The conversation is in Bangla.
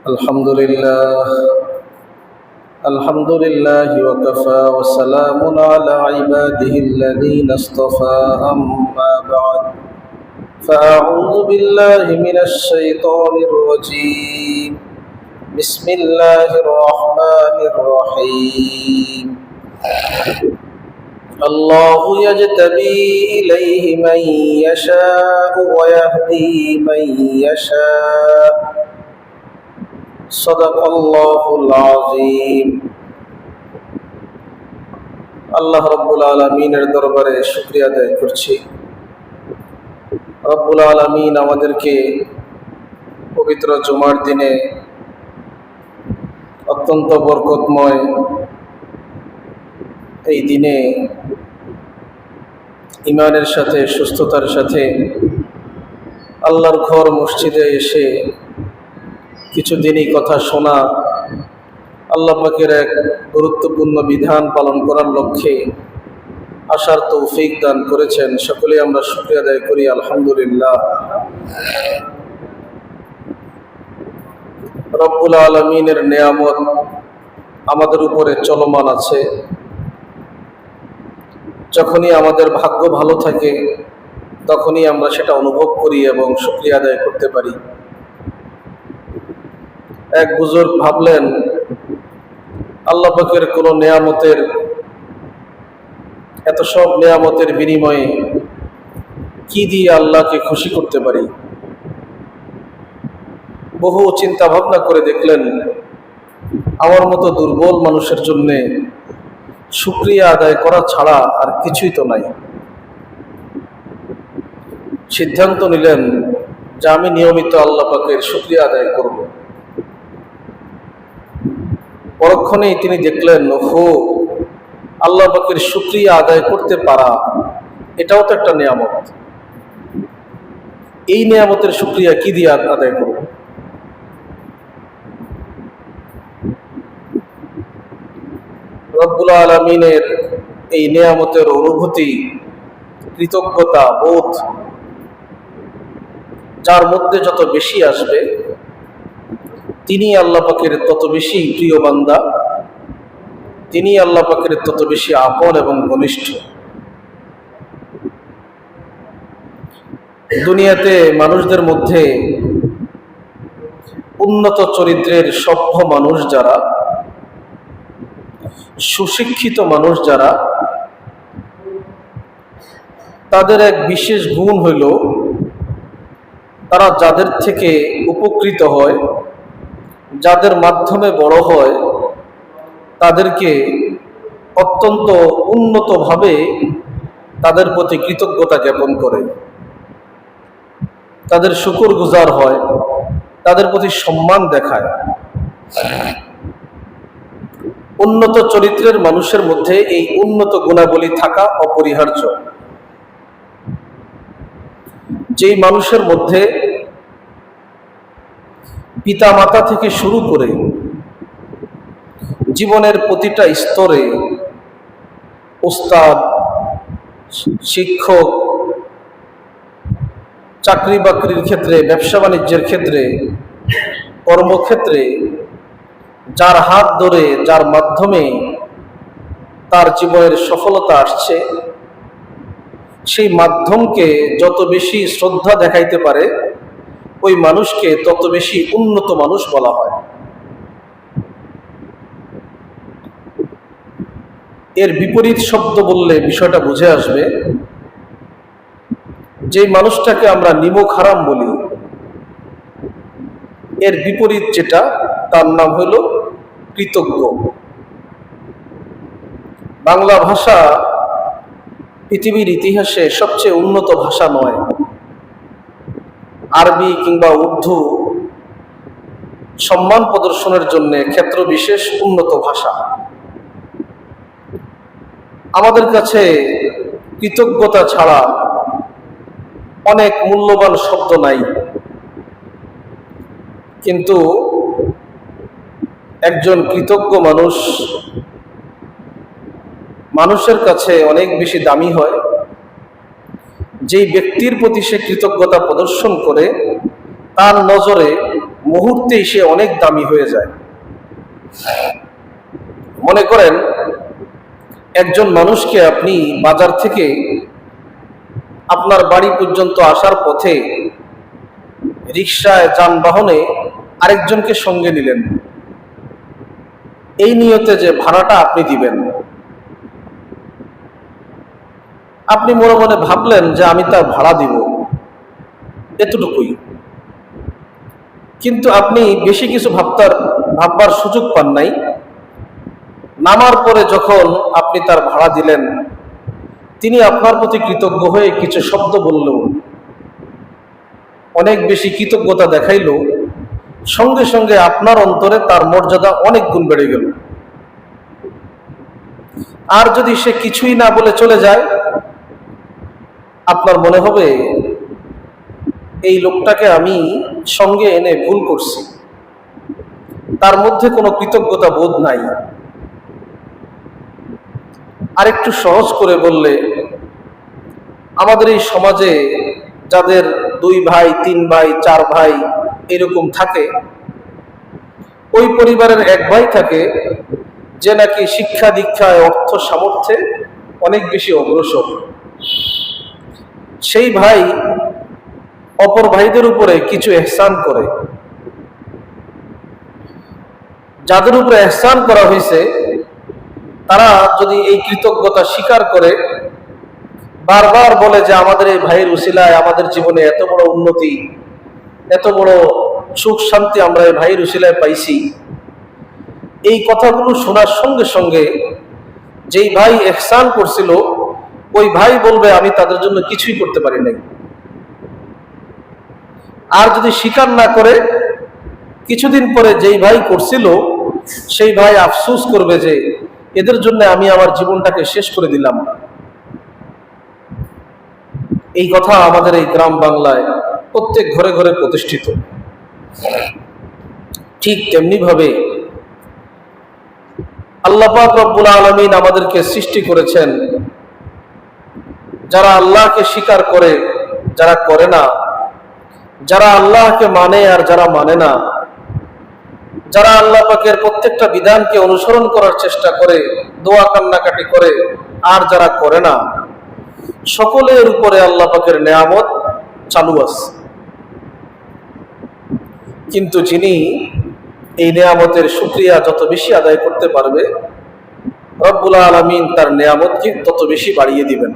الحمد لله وكفى وسلام على عباده الذين اصطفى أما بعد فأعوذ بالله من الشيطان الرجيم بسم الله الرحمن الرحيم الله يجتبي إليه من يشاء ويهدي من يشاء صدق الله العظيم আল্লাহ রাব্বুল আলামিনের দরবারে শুকরিয়া আদায় করছি। রব্বুল আলামিন আমাদেরকে পবিত্র জুমার দিনে অত্যন্ত বরকতময় এই দিনে ঈমানের সাথে সুস্থতার সাথে আল্লাহর ঘর মসজিদে এসে কিছুদিনই কথা শোনা, আল্লাহ পাকের এক গুরুত্বপূর্ণ বিধান পালন করার লক্ষ্যে আসার তৌফিক দান করেছেন। সকলে আমরা শুকরিয়া আদায় করি আলহামদুলিল্লাহ। রব্বুল আলামিনের নেয়ামত আমাদের উপরে চলমান আছে। যখনই আমাদের ভাগ্য ভালো থাকে তখনই আমরা সেটা অনুভব করি এবং শুকরিয়া আদায় করতে পারি। এক বুজুর্গ ভাবলেন, আল্লাহ পাকের কোন নেয়ামতের, এত সব নেয়ামতের বিনিময়ে কি দিয়ে আল্লাহকে খুশি করতে পারি। বহু চিন্তা ভাবনা করে দেখলেন, আমার মতো দুর্বল মানুষের জন্যে শুকরিয়া আদায় করা ছাড়া আর কিছুই তো নাই। সিদ্ধান্ত নিলেন যে আমি নিয়মিত আল্লাহ পাকের শুকরিয়া আদায় করব। পরক্ষণেই তিনি দেখলেন, আল্লাহ পাকের শুকরিয়া আদায় করতে পারা এটাও তো একটা নিয়ামত। এই নিয়ামতের শুকরিয়া কি দিয়ে আদায় করব? রব্বুল আলামিনের এই নিয়ামতের অনুভূতি, কৃতজ্ঞতা বোধ যার মধ্যে যত বেশি আসবে তিনি আল্লাহ পাকের তত বেশি প্রিয় বান্দা, তিনি আল্লাহ পাকের তত বেশি আপন এবং ঘনিষ্ঠ। দুনিয়াতে মানুষদের মধ্যে উন্নত চরিত্রের সভ্য মানুষ যারা, সুশিক্ষিত মানুষ যারা, তাদের এক বিশেষ গুণ হইল তারা যাদের থেকে উপকৃত হয়, যাদের মাধ্যমে বড় হয়, তাদেরকে অত্যন্ত উন্নতভাবে তাদের প্রতি কৃতজ্ঞতা জ্ঞাপন করে, তাদের শুকরগুজার হয়, তাদের প্রতি সম্মান দেখায়। উন্নত চরিত্রের মানুষের মধ্যে এই উন্নত গুণাবলী থাকা অপরিহার্য। যেই মানুষের মধ্যে পিতা মাতা থেকে শুরু করে জীবনের প্রতিটা স্তরে উস্তাদ, শিক্ষক, চাকরি বাকরির ক্ষেত্রে, ব্যবসা বাণিজ্যের ক্ষেত্রে, কর্মক্ষেত্রে যার হাত ধরে, যার মাধ্যমে তার জীবনের সফলতা আসছে, সেই মাধ্যমকে যত বেশি শ্রদ্ধা দেখাইতে পারে ওই মানুষকে তত বেশি উন্নত মানুষ বলা হয়। এর বিপরীত শব্দ বললে বিষয়টা বুঝে আসবে। যে মানুষটাকে আমরা নিমক হারাম বলি, এর বিপরীত যেটা, তার নাম হলো কৃতজ্ঞ। বাংলা ভাষা পৃথিবীর ইতিহাসে সবচেয়ে উন্নত ভাষা নয়। আরবি কিংবা উর্দু সম্মান প্রদর্শনের জন্য ক্ষেত্র বিশেষ উন্নত ভাষা। আমাদের কাছে কৃতজ্ঞতা ছাড়া অনেক মূল্যবান শব্দ নাই, কিন্তু একজন কৃতজ্ঞ মানুষের কাছে অনেক বেশি দামি হয়। যেই ব্যক্তির প্রতি সে কৃতজ্ঞতা প্রদর্শন করে তার নজরে মুহূর্তেই সে অনেক দামি হয়ে যায়। মনে করেন একজন মানুষকে আপনি বাজার থেকে আপনার বাড়ি পর্যন্ত আসার পথে রিকশায়, যানবাহনে আরেকজনকে সঙ্গে নিলেন, এই নিয়তে যে ভাড়াটা আপনি দিবেন। আপনি মনে মনে ভাবলেন যে আমি তার ভাড়া দিব, এতটুকুই। কিন্তু আপনি বেশি কিছু ভাববার সুযোগ পান নাই। নামার পরে যখন আপনি তার ভাড়া দিলেন, তিনি আপনার প্রতি কৃতজ্ঞ হয়ে কিছু শব্দ বলল, অনেক বেশি কৃতজ্ঞতা দেখাইল, সঙ্গে সঙ্গে আপনার অন্তরে তার মর্যাদা অনেক গুণ বেড়ে গেল। আর যদি সে কিছুই না বলে চলে যায়, আপনার মনে হবে এই লোকটাকে আমি সঙ্গে এনে ভুল করছি, তার মধ্যে কোনো কৃতজ্ঞতা বোধ নাই। আরেকটু সহজ করে বললে, আমাদের এই সমাজে যাদের 2 ভাই, 3 ভাই, 4 ভাই এরকম থাকে, ওই পরিবারের এক ভাই থাকে যে নাকি শিক্ষা দীক্ষায়, অর্থ সামর্থ্যে অনেক বেশি অগ্রসর। সেই ভাই অপর ভাইদের উপরে কিছু ইহসান করে। যাদের উপরে ইহসান করা হয়েছে তারা যদি এই কৃতজ্ঞতা স্বীকার করে, বারবার বলে যে আমাদের এই ভাইয়ের উসিলায় আমাদের জীবনে এত বড় উন্নতি, এত বড় সুখ শান্তি আমরা এই ভাইয়ের উসিলায় পাইছি, এই কথাগুলো শোনার সঙ্গে সঙ্গে যেই ভাই ইহসান করছিল ওই ভাই বলবে আমি তাদের জন্য কিছুই করতে পারি নাই। আর যদি স্বীকার না করে, কিছুদিন পরে যেই ভাই করছিল সেই ভাই আফসোস করবে যে এদের জন্য আমি আমার জীবনটাকে শেষ করে দিলাম। এই কথা আমাদের এই গ্রাম বাংলায় প্রত্যেক ঘরে ঘরে প্রতিষ্ঠিত। ঠিক তেমনি ভাবে আল্লাহ পাক রব্বুল আলামিন আমাদেরকে সৃষ্টি করেছেন, যারা আল্লাহকে স্বীকার করে, যারা করে না, যারা আল্লাহকে মানে আর যারা মানে না, যারা আল্লাহ পাকের প্রত্যেকটা বিধানকে অনুসরণ করার চেষ্টা করে, দোয়া কান্নাকাটি করে, আর যারা করে না, সকলের উপরে আল্লাহ পাকের নেয়ামত চালু আছে। কিন্তু যিনি এই নেয়ামতের শুকরিয়া যত বেশি আদায় করতে পারবে, রব্বুল আলামিন তার নেয়ামতকে তত বেশি বাড়িয়ে দিবেন।